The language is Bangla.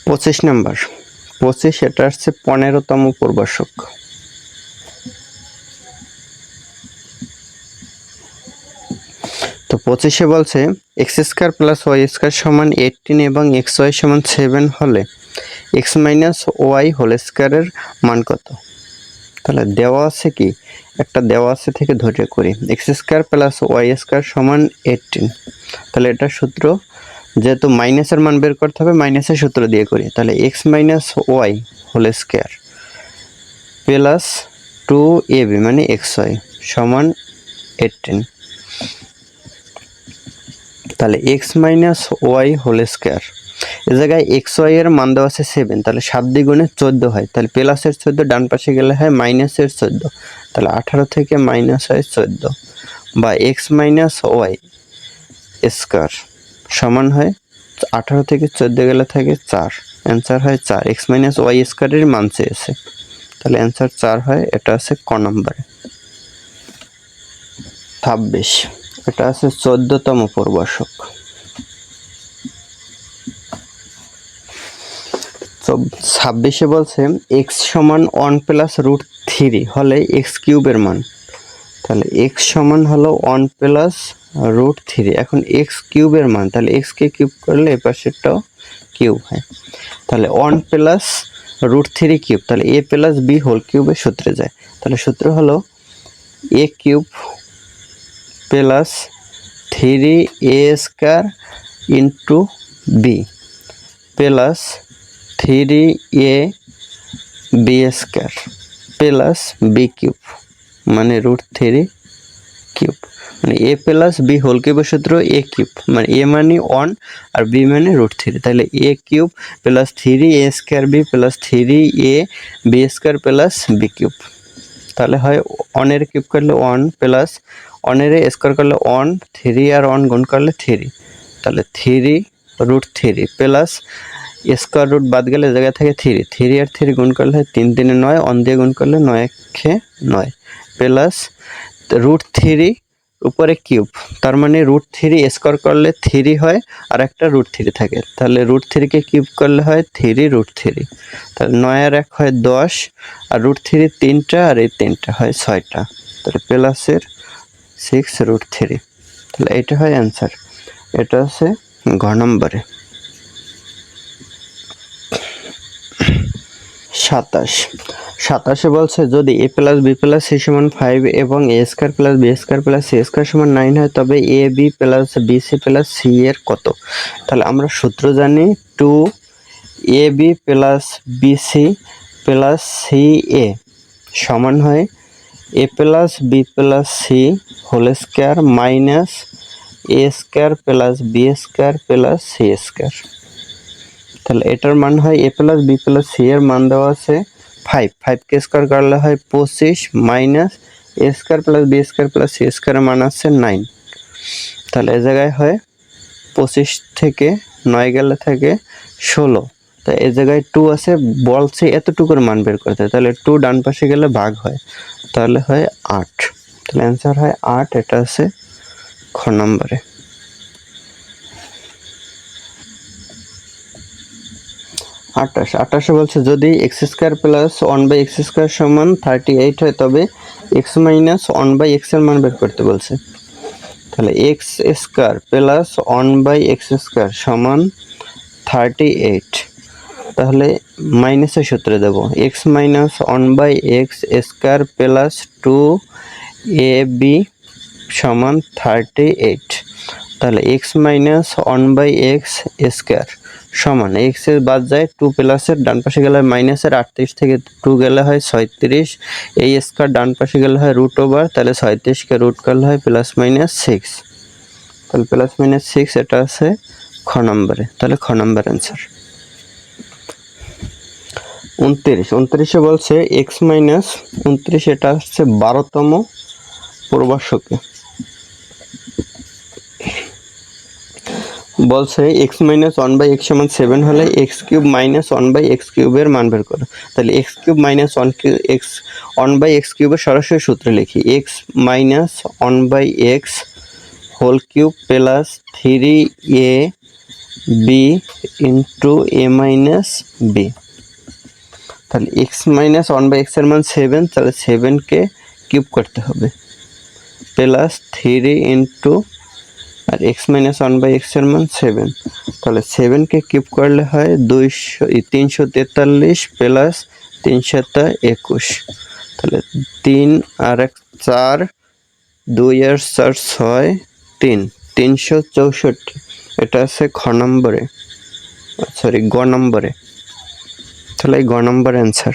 25 নাম্বার 25 এটা হচ্ছে 15তম পূর্বাশক। তো 25-এ বলছে x square plus y square সমান 18 এবং এক্স ওয়াই সমান 7 হলে এক্স মাইনাস ওয়াই হোল স্কয়ারের মান কত? তাহলে দেওয়া আছে কি, একটা দেওয়া আছে থেকে ধরে করি। X square plus y square সমান 18। তাহলে এটা সূত্র, যেহেতু মাইনাসের মান বের করতে হবে মাইনাসের সূত্র দিয়ে করি। তাহলে x minus y whole square plus 2ab মানে এক্স ওয়াই সমান 18। তাহলে x minus y whole square, এই জায়গায় এক্স ওয়াই এর মান দেওয়া আছে 7, তাহলে 7 দ্বিগুণে 14 হয়। তাহলে প্লাসের 14 ডান পাশে গেলে হয় মাইনাসের 14, তাহলে 18 থেকে মাইনাস হয় 14, বা এক্স মাইনাস ওয়াই স্কয়ার সমান হয় 18 থেকে 14 গেলে থাকে 4, অ্যান্সার হয় 4। এক্স মাইনাস ওয়াই স্কয়ারের মান চেয়েছে, তাহলে অ্যান্সার 4 হয়। এটা আছে ক নম্বরে। 26 এটা আছে 14তম পূর্বাশক। 26-এ বলছে এক্স সমান 1 প্লাস রুট 3 হলে এক্স কিউবের মান। তাহলে এক্স সমান হলো 1 প্লাস রুট 3। এখন এক্স কিউবের মান, তাহলে এক্স কে কিউব করলে এই পাশেরটাও কিউব হয়। তাহলে 1 প্লাস রুট 3 কিউব, তাহলে এ প্লাস বি হোল কিউবের সূত্রে যায়। তাহলে সূত্র হলো A cube plus 3a square into B plus 3a B square plus B cube মানে রুট 3 কিউব, মানে এ প্লাস বি হোল কিউবের সূত্র এ কিউব, মানে এ মানে 1 আর বি মানে রুট 3। তাহলে A cube plus 3a square B plus 3a B square plus B cube. তাহলে হয় 1 এর কিউব করলে 1 প্লাস 1 এর স্কয়ার করলে 1, 3 আর 1 গুণ করলে 3, তাহলে 3 রুট 3 প্লাস স্কয়ার রুট বাদ গেলে জায়গা থেকে 3 আর 3 গুণ করলে 3 3 9, 1 দিয়ে গুণ করলে 9 1 9 প্লাস রুট 3 উপরে কিউব, তার মানে রুট 3 স্কয়ার করলে 3 হয় আর একটা রুট 3 থাকে। তাহলে রুট 3 কে কিউব করলে হয় 3 রুট 3, তাহলে 9 আর 1 হয় 10, আর রুট 3 3টা আর এই 3টা হয় 6টা, তাহলে প্লাসের 6 রুট 3। তাহলে এটা হয় অ্যান্সার। এটা আছে ঘ নম্বরে। 27-এ বলছে যদি a plus B plus C সমান 5 এবং a square plus B square plus C square সমান 9 হয় তবে a B plus B C plus C এর কত? তাহলে আমরা সূত্র জানি 2ab plus BC plus C A সমান হয় a plus B plus C whole square minus a square plus B square plus C square. তাহলে এটার মান হয় a plus B plus C এর মান দেওয়া আছে 5, 5 কে স্কয়ার করলে হয় 25 minus a square plus B square plus C square এর মান আছে 9। তাহলে এই জায়গায় হয় 25 থেকে 9 গেলে থাকে 16, তো এই জায়গায় 2 আছে, বলছে এতটুকুর মান বের করতে, তাহলে 2 ডান পাশে গেলে ভাগ হয়, তাহলে হয় 8। তাহলে অ্যান্সার হয় 8। এটা আছে খ নম্বরে। 28-এ বলছে যদি x square plus 1/x square সমান 38 হয় তবে এক্স মাইনাস 1/x এর মান বের করতে বলছে। তাহলে x square plus 1/x square সমান 38, তাহলে মাইনাসের সূত্রে দেব X minus 1/x square plus 2ab সমান 38। তাহলে এক্স মাইনাস 1/x স্কয়ার সমান এক্স এর বাদ যায় 2 প্লাসের ডান পাশে গেলে হয় মাইনাসের 38 থেকে 2 গেলে হয় 36, এই স্কয়ার ডান পাশে গেলে হয় রুট ওভার, তাহলে 36 কে রুট করলে হয় প্লাস মাইনাস 6, তাহলে প্লাস মাইনাস 6। এটা আছে খ নম্বরে। তাহলে খ নম্বর অ্যান্সার। 29-এ বলছে এক্স মাইনাস 29, এটা হচ্ছে 12তম পূর্বাশকে। বলছে এক্স মাইনাস 1/x সমান 7 হলে এক্স কিউব মাইনাস 1/x কিউবের মান বের করো। তাহলে এক্স কিউব মাইনাস 1/x কিউবের সরাসরি সূত্র লিখি, x minus 1/x whole cube plus 3a b into a minus b. তাহলে x minus one by x এর মান 7, তাহলে 7কে কিউব করতে হবে, প্লাস 3 ইন্টু আর x minus one by x এর মান 7, তাহলে 7কে কিউব করলে হয় 343 প্লাস 3 7 21, তাহলে 3 আর 1 4, 2 আর 4 6, 3 364। এটা আছে খ নম্বরে, সরি গ নম্বরে, তাহলে গ নম্বর অ্যান্সার।